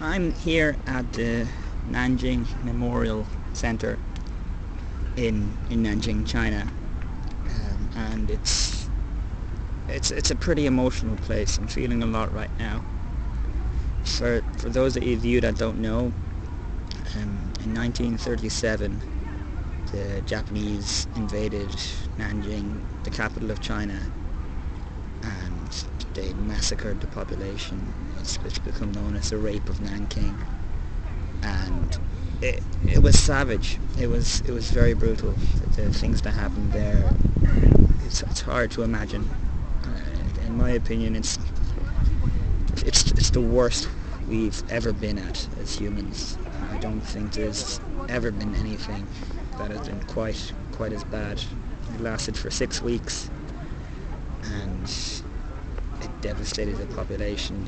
I'm here at the Nanjing Memorial Center in Nanjing, China, and it's a pretty emotional place. I'm feeling a lot right now. For those of you that don't know, in 1937, the Japanese invaded Nanjing, the capital of China, and they massacred the population. It's become known as the Rape of Nanking, and it was savage. It was very brutal. The things that happened there, it's hard to imagine. In my opinion, it's the worst we've ever been at as humans. I don't think there's ever been anything that has been quite as bad. It lasted for 6 weeks, and it devastated the population.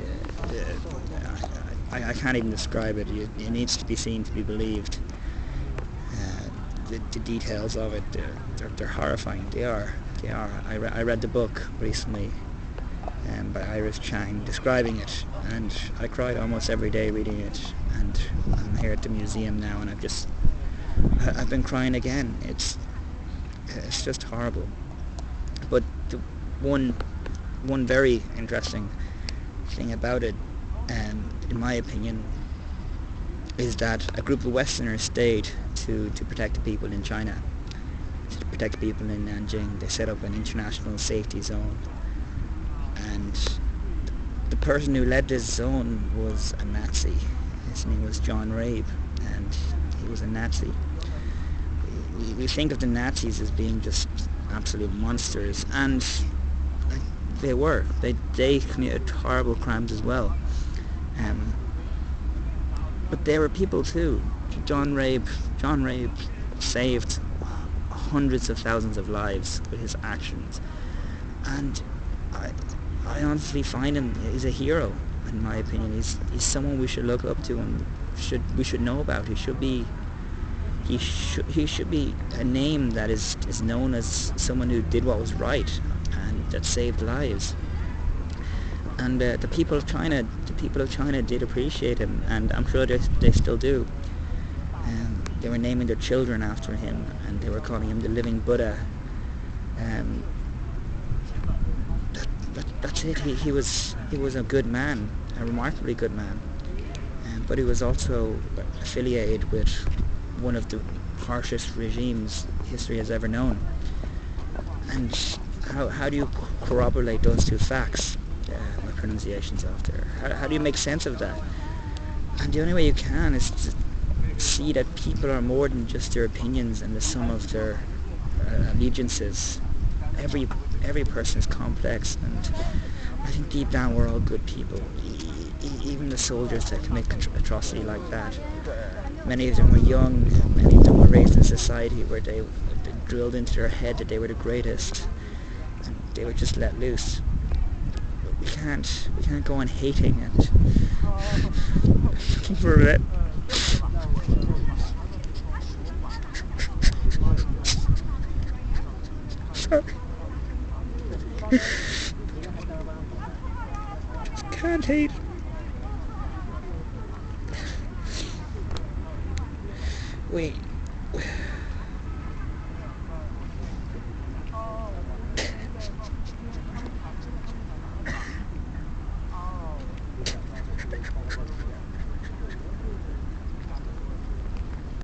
I can't even describe it. It needs to be seen to be believed. The details of it, they're horrifying. They are. I read the book recently by Iris Chang describing it, and I cried almost every day reading it. And I'm here at the museum now, and I've been crying again. It's just horrible. But the one very interesting thing about it, in my opinion, is that a group of Westerners stayed to protect the people in China, to protect the people in Nanjing. They set up an international safety zone, and the person who led this zone was a Nazi. His name was John Rabe, and he was a Nazi. We think of the Nazis as being just absolute monsters, and they were. They committed horrible crimes as well. But they were people too. John Rabe saved hundreds of thousands of lives with his actions, and I honestly find him, he's a hero in my opinion. He's someone we should look up to, and we should know about. He should be a name that is known as someone who did what was right and that saved lives. And the people of China did appreciate him, and I'm sure they still do. They were naming their children after him, and they were calling him the living Buddha. That's it. He was a good man, a remarkably good man. But he was also affiliated with one of the harshest regimes history has ever known. And how do you corroborate those two facts? My pronunciation's off there. How do you make sense of that? And the only way you can is to see that people are more than just their opinions and the sum of their allegiances. Every person is complex, and I think deep down we're all good people. Even the soldiers that commit atrocity like that, many of them were young, many of them were raised in a society where they drilled into their head that they were the greatest, and they were just let loose. We can't go on hating and looking for it. Sorry. Just can't hate. We